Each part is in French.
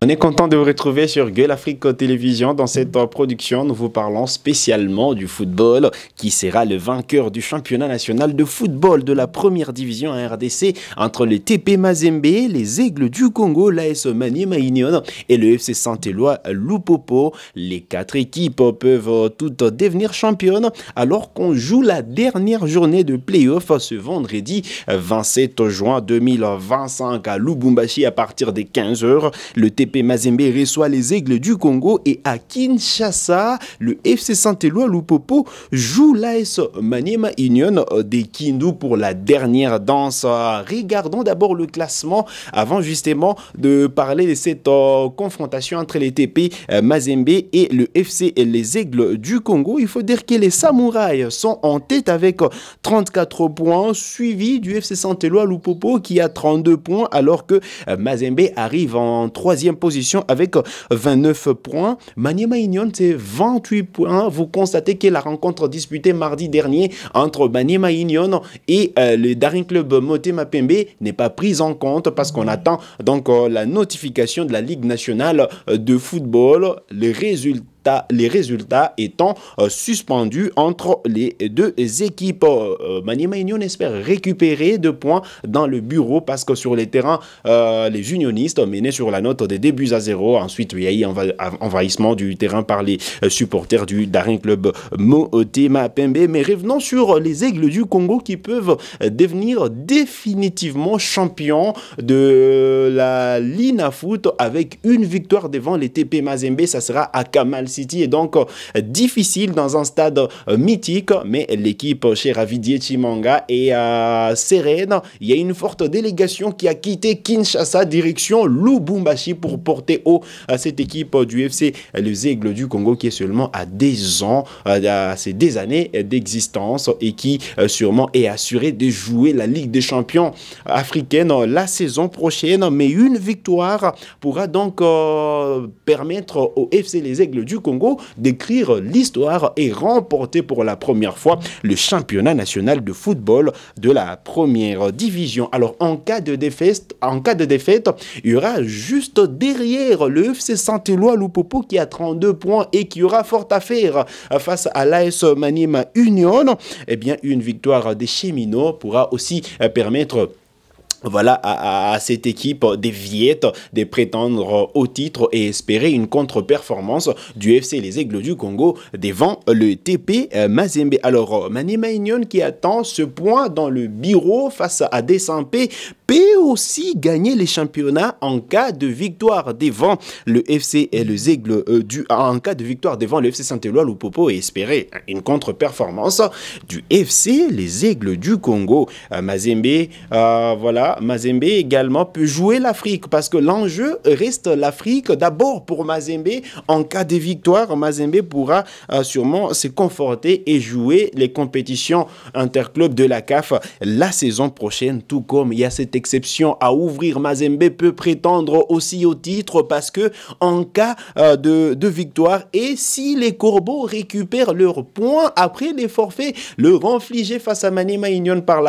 On est content de vous retrouver sur Gueule Afrique Télévision. Dans cette production, nous vous parlons spécialement du football, qui sera le vainqueur du championnat national de football de la première division en RDC entre le TP Mazembe, les Aigles du Congo, l'AS Maniema Union et le FC Saint-Éloi Lupopo. Les quatre équipes peuvent toutes devenir championnes alors qu'on joue la dernière journée de play-off ce vendredi 27 juin 2025 à Lubumbashi à partir des 15h. Le TP Mazembe reçoit les Aigles du Congo et à Kinshasa, le FC Saint-Éloi Lupopo joue l'AS Maniema Union des Kindu pour la dernière danse. Regardons d'abord le classement avant justement de parler de cette confrontation entre les TP Mazembe et le FC et les Aigles du Congo. Il faut dire que les Samouraïs sont en tête avec 34 points, suivi du FC Saint-Éloi Lupopo qui a 32 points alors que Mazembe arrive en troisième position avec 29 points. Maniema Union, c'est 28 points. Vous constatez que la rencontre disputée mardi dernier entre Maniema Union et le Daring Club Motema Pembe n'est pas prise en compte parce qu'on attend donc la notification de la Ligue nationale de football. Les résultats étant suspendus entre les deux équipes. Maniema Union espère récupérer 2 points dans le bureau parce que sur les terrains, les unionistes menaient sur la note des 2-0. Ensuite, il y a eu envahissement du terrain par les supporters du Daring Club Motema Pembe. Mais revenons sur les Aigles du Congo qui peuvent devenir définitivement champions de la Linafoot avec une victoire devant les TP Mazembe. Ça sera à Kamal City est donc difficile dans un stade mythique, mais l'équipe chez Ravidier Chimanga est sereine. Il y a une forte délégation qui a quitté Kinshasa direction Lubumbashi pour porter haut à cette équipe du FC les Aigles du Congo qui est seulement à des ans, c'est des années d'existence et qui sûrement est assuré de jouer la Ligue des Champions africaine la saison prochaine. Mais une victoire pourra donc permettre au FC les Aigles du Congo d'écrire l'histoire et remporter pour la première fois le championnat national de football de la première division. Alors en cas de défaite, il y aura juste derrière le FC Saint-Éloi Lupopo qui a 32 points et qui aura fort à faire face à l'AS Maniema Union. Eh bien, une victoire des Cheminots pourra aussi permettre à cette équipe des Viettes de prétendre au titre et espérer une contre-performance du FC les Aigles du Congo devant le TP Mazembe. Alors, Maniema Union qui attend ce point dans le bureau face à Desampé peut aussi gagner les championnats en cas de victoire devant le FC et les Aigles en cas de victoire devant le FC Saint-Éloi Lupopo et espérer une contre-performance du FC les Aigles du Congo. Mazembe, Mazembe également peut jouer l'Afrique parce que l'enjeu reste l'Afrique. D'abord pour Mazembe, en cas de victoire, Mazembe pourra sûrement se conforter et jouer les compétitions interclubs de la CAF la saison prochaine, tout comme il y a cette exception à ouvrir. Mazembe peut prétendre aussi au titre parce que en cas de victoire et si les Corbeaux récupèrent leurs points après les forfaits leur infligés face à Maniema Union par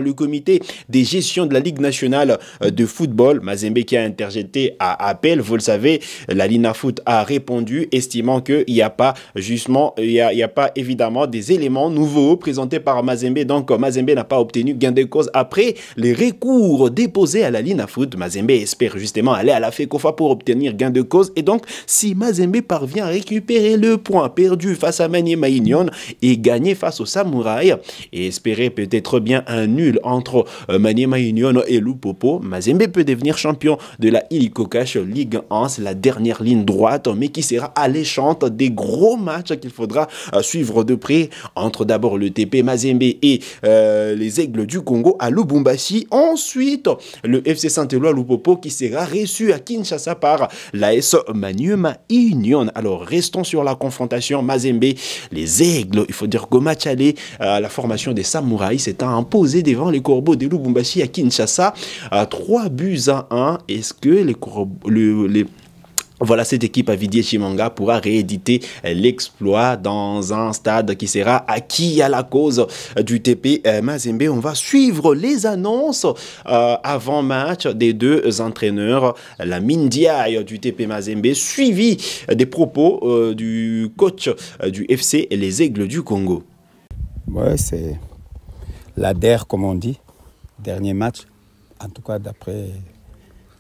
le comité de gestion de la Ligue nationale de football, Mazembe qui a interjeté à appel, vous le savez, la Linafoot a répondu estimant qu'il n'y a pas justement, il y a pas évidemment des éléments nouveaux présentés par Mazembe, donc Mazembe n'a pas obtenu gain de cause après les recours déposés à la Linafoot. Mazembe espère justement aller à la FECOFA pour obtenir gain de cause et donc si Mazembe parvient à récupérer le point perdu face à Maniema Union et gagner face aux Samouraïs et espérer peut-être bien un nul entre Maniema Union et Lupopo, Mazembe peut devenir champion de la Illico Cash Ligue 1. C'est la dernière ligne droite, mais qui sera alléchante des gros matchs qu'il faudra suivre de près entre d'abord le TP Mazembe et les Aigles du Congo à Lubumbashi. Ensuite, le FC Saint-Éloi Lupopo qui sera reçu à Kinshasa par l'AS Maniema Union. Alors, restons sur la confrontation Mazembe. Les Aigles, il faut dire qu'au match aller, la formation des Samouraïs s'est imposée devant les Corbeaux de Lubumbashi à Kinshasa à 3-1. Est-ce que Voilà, cette équipe Avidié Chimanga pourra rééditer l'exploit dans un stade qui sera acquis à la cause du TP Mazembe. On va suivre les annonces avant match des deux entraîneurs, la Mindiaye du TP Mazembe, suivi des propos du coach du FC et les Aigles du Congo. Ouais, c'est la DER, comme on dit, dernier match, en tout cas d'après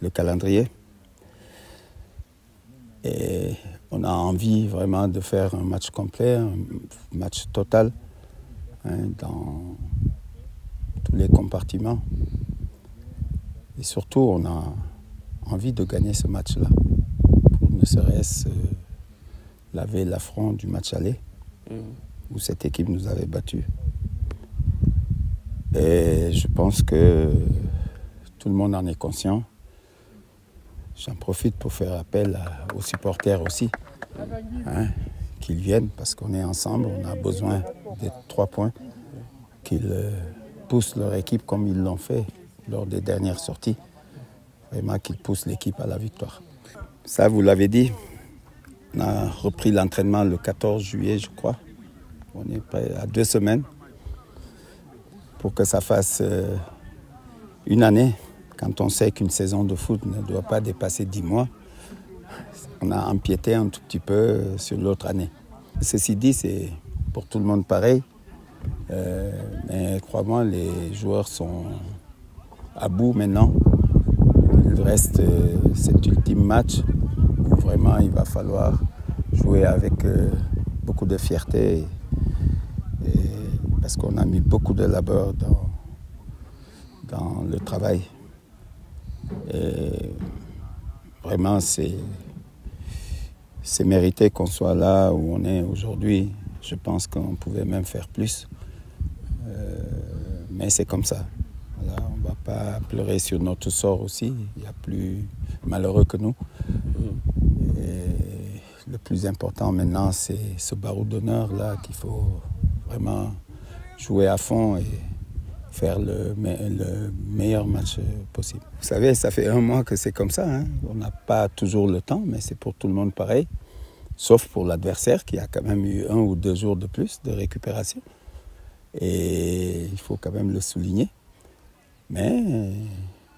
le calendrier. Et on a envie vraiment de faire un match complet, un match total, hein, dans tous les compartiments. Et surtout, on a envie de gagner ce match-là, pour ne serait-ce laver l'affront du match aller, où cette équipe nous avait battus. Et je pense que tout le monde en est conscient. J'en profite pour faire appel aux supporters aussi, hein, qu'ils viennent parce qu'on est ensemble, on a besoin des 3 points, qu'ils poussent leur équipe comme ils l'ont fait lors des dernières sorties, vraiment qu'ils poussent l'équipe à la victoire. Ça, vous l'avez dit, on a repris l'entraînement le 14 juillet, je crois. On est prêt à 2 semaines pour que ça fasse une année. Quand on sait qu'une saison de foot ne doit pas dépasser 10 mois, on a empiété un tout petit peu sur l'autre année. Ceci dit, c'est pour tout le monde pareil. Mais crois-moi, les joueurs sont à bout maintenant. Il reste cet ultime match où vraiment il va falloir jouer avec beaucoup de fierté. Parce qu'on a mis beaucoup de labeur dans le travail. Et vraiment, c'est mérité qu'on soit là où on est aujourd'hui. Je pense qu'on pouvait même faire plus. Mais c'est comme ça. Voilà, on ne va pas pleurer sur notre sort aussi. Il y a plus malheureux que nous. Et le plus important maintenant, c'est ce barreau d'honneur là qu'il faut vraiment jouer à fond et faire le meilleur match possible. Vous savez, ça fait 1 mois que c'est comme ça, hein. On n'a pas toujours le temps, mais c'est pour tout le monde pareil, sauf pour l'adversaire qui a quand même eu 1 ou 2 jours de plus de récupération. Et il faut quand même le souligner. Mais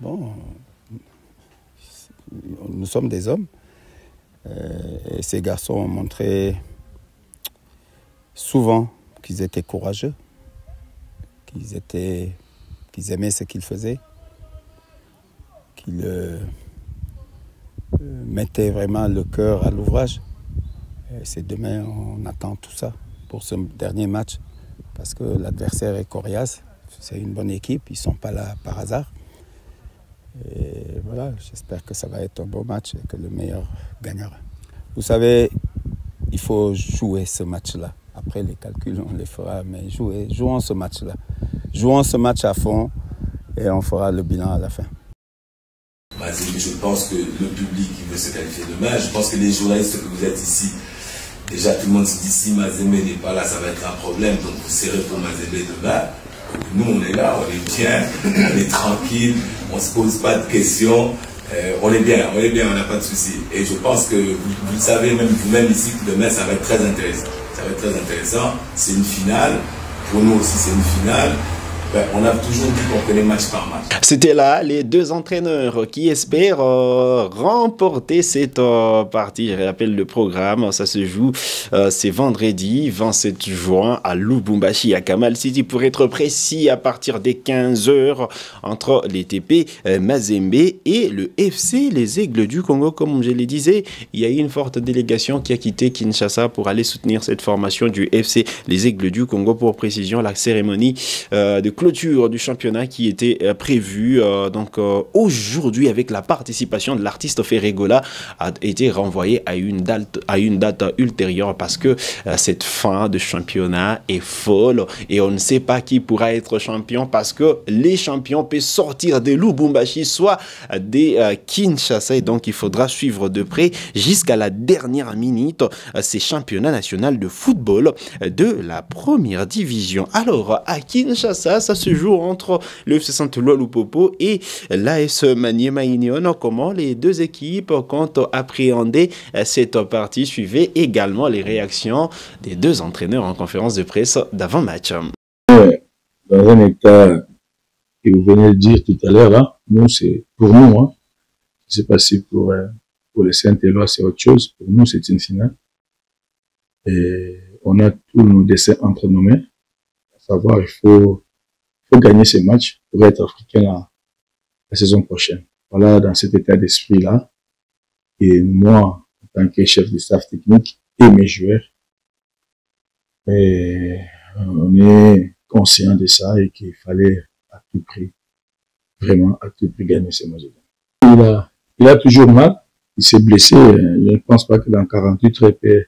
bon, nous sommes des hommes. Et ces garçons ont montré souvent qu'ils étaient courageux, qu'ils aimaient ce qu'ils faisaient, qu'ils mettaient vraiment le cœur à l'ouvrage. C'est demain, on attend tout ça pour ce dernier match, parce que l'adversaire est coriace, c'est une bonne équipe, ils ne sont pas là par hasard. Et voilà, j'espère que ça va être un beau match et que le meilleur gagnera. Vous savez, il faut jouer ce match-là. Après, les calculs, on les fera, mais jouons ce match-là. Jouons ce match à fond et on fera le bilan à la fin. Je pense que le public veut se qualifier demain. Je pense que les journalistes que vous êtes ici, déjà tout le monde se dit si Mazembe n'est pas là, ça va être un problème. Donc vous serrez pour Mazembe demain. Nous, on est là, on est bien, on est tranquille, on ne se pose pas de questions. On est bien, on n'a pas de soucis. Et je pense que vous le savez même vous-même ici que demain, ça va être très intéressant. Ça va être très intéressant. C'est une finale. Pour nous aussi, c'est une finale. On a toujours dit qu'on connaît match par match. C'était là les deux entraîneurs qui espèrent remporter cette partie. Je rappelle le programme, ça se joue, c'est vendredi 27 juin à Lubumbashi, à Kamal City, pour être précis, à partir des 15 h entre les TP Mazembe et le FC, les Aigles du Congo. Comme je le disais, il y a eu une forte délégation qui a quitté Kinshasa pour aller soutenir cette formation du FC, les Aigles du Congo. Pour précision, la cérémonie de clôture du championnat qui était prévue aujourd'hui avec la participation de l'artiste Ferregola a été renvoyée à une date ultérieure parce que cette fin de championnat est folle et on ne sait pas qui pourra être champion parce que les champions peuvent sortir de Lubumbashi soit des Kinshasa et donc il faudra suivre de près jusqu'à la dernière minute ces championnats nationaux de football de la première division. Alors à Kinshasa, ça se joue entre le FC Saint-Éloi Lupopo et l'AS Maniema Union. Comment les deux équipes comptent appréhender cette partie? Suivez également les réactions des deux entraîneurs en conférence de presse d'avant-match. Dans un état que vous venez de dire tout à l'heure, là, nous, c'est pour nous, hein. Je sais pas si pour les Saint-Éloi, c'est autre chose. Pour nous, c'est une finale. Et on a tous nos dessins entre nos mains. À savoir, il faut gagner ces matchs pour être africain la saison prochaine. Voilà, dans cet état d'esprit-là. Et moi, en tant que chef de staff technique et mes joueurs, et on est conscient de ça et qu'il fallait à tout prix, vraiment à tout prix gagner ces matchs. Il a toujours mal. Il s'est blessé. Je ne pense pas que dans 48 heures, les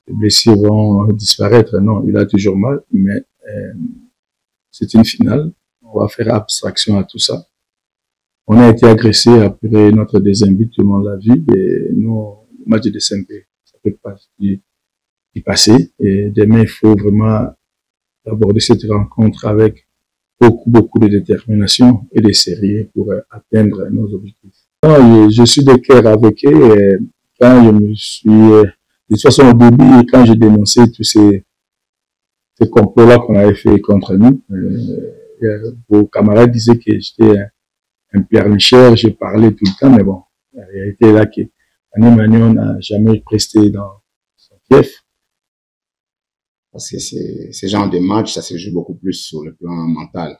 blessures vont disparaître. Non, il a toujours mal. Mais c'est une finale. On va faire abstraction à tout ça. On a été agressé après notre deuxième but. Tout le monde l'a vu. Et nous, le match de SMP, ça peut pas y passer. Et demain, il faut vraiment aborder cette rencontre avec beaucoup de détermination et de sérieux pour atteindre nos objectifs. Je suis de cœur avec eux. Et quand je me suis, de toute façon au début, quand j'ai dénoncé tous ces complots-là qu'on avait fait contre nous, vos camarades disaient que j'étais un pleurnicheur, j'ai parlé tout le temps, mais bon, la réalité est là que Maniema n'a jamais presté dans son fief. Parce que ce genre de match, ça se joue beaucoup plus sur le plan mental.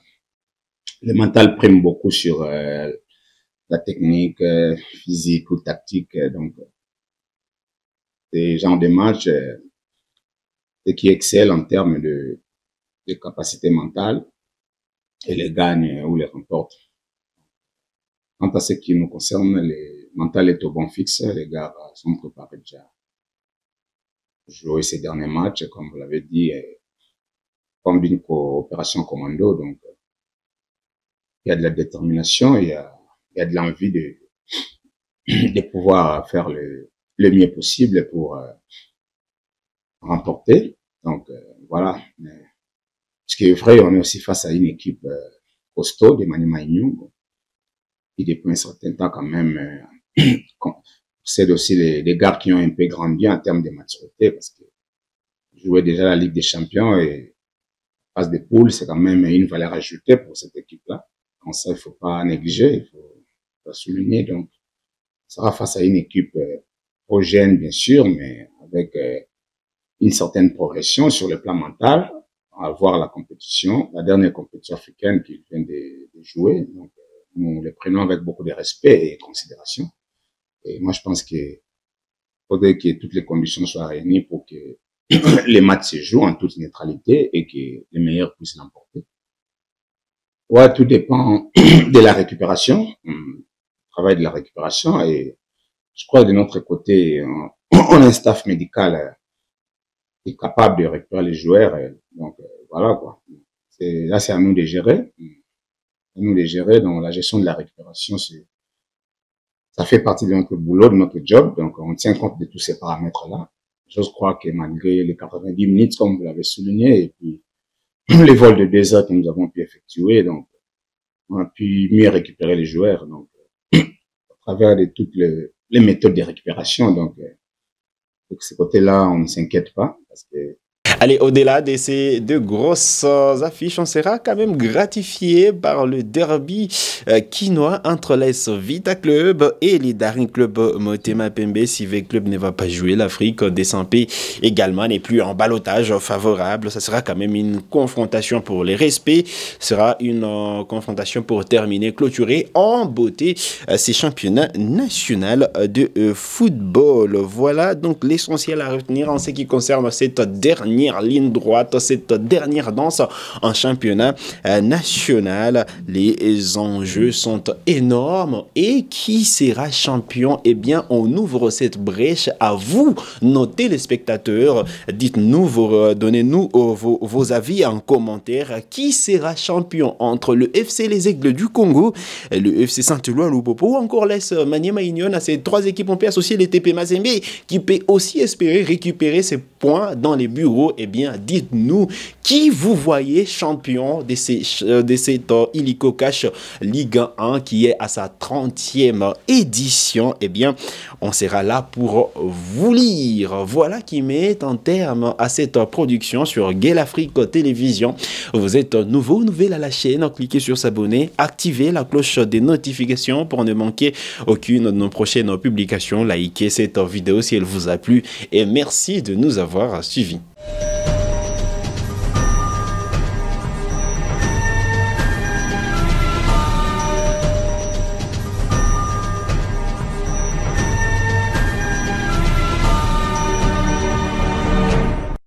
Le mental prime beaucoup sur la technique physique ou tactique. Donc, c'est genre de match qui excelle en termes de capacité mentale et les gagne ou les remporte. Quant à ce qui nous concerne, le mental est au bon fixe. Les gars sont préparés déjà jouer ces derniers matchs, comme vous l'avez dit, comme d'une coopération commando. Donc, il y a de la détermination, il y a de l'envie de pouvoir faire le mieux possible pour remporter. Donc, voilà. Mais, ce qui est vrai, on est aussi face à une équipe costaud de Maniema Union, qui depuis un certain temps quand même possède aussi les gars qui ont un peu grandi en termes de maturité, parce que jouer déjà la Ligue des Champions et phase de poule, c'est quand même une valeur ajoutée pour cette équipe-là. Donc ça, il faut pas négliger, il faut souligner. Donc, ça sera face à une équipe trop jeune, bien sûr, mais avec une certaine progression sur le plan mental, à voir la compétition, la dernière compétition africaine qu'ils viennent de jouer. Donc, nous les prenons avec beaucoup de respect et considération. Et moi, je pense qu'il faudrait que toutes les conditions soient réunies pour que les matchs se jouent en toute neutralité et que les meilleurs puissent l'emporter. Ouais, tout dépend de la récupération, travail de la récupération, et je crois que de notre côté, on a un staff médical qui est capable de récupérer les joueurs. Donc, voilà, quoi. Là, c'est à nous de gérer. À nous de gérer. Donc, la gestion de la récupération, ça fait partie de notre boulot, de notre job. Donc, on tient compte de tous ces paramètres-là. Je crois que malgré les 90 minutes, comme vous l'avez souligné, et puis les vols de 2 heures que nous avons pu effectuer, donc, on a pu mieux récupérer les joueurs. Donc, à travers de toutes les méthodes de récupération. Donc, de ce côté-là, on ne s'inquiète pas parce que Allez, au-delà de ces deux grosses affiches, on sera quand même gratifié par le derby quinois entre l'AS Vita Club et les Daring Club Motema Pembe. Si V Club ne va pas jouer, l'Afrique des Sampé également n'est plus en ballottage favorable. Ça sera quand même une confrontation pour les respects. Ce sera une confrontation pour terminer, clôturer en beauté ces championnats nationaux de football. Voilà donc l'essentiel à retenir en ce qui concerne cette dernière ligne droite, cette dernière danse en championnat national. Les enjeux sont énormes et qui sera champion? Eh bien, on ouvre cette brèche à vous, nos téléspectateurs. Dites-nous, donnez-nous vos avis en commentaire. Qui sera champion entre le FC Les Aigles du Congo, le FC Saint-Éloi Lupopo ou encore l'AS Maniema Union? À ces trois équipes, on peut associer les TP Mazembe qui peut aussi espérer récupérer ses points dans les bureaux eh bien, dites-nous qui vous voyez champion de cette Illico Cash Ligue 1 qui est à sa 30e édition. Eh bien, on sera là pour vous lire. Voilà qui met un terme à cette production sur Gale Afrique Télévision. Vous êtes nouveau ou nouvelle à la chaîne, cliquez sur s'abonner, activez la cloche des notifications pour ne manquer aucune de nos prochaines publications. Likez cette vidéo si elle vous a plu et merci de nous avoir suivis.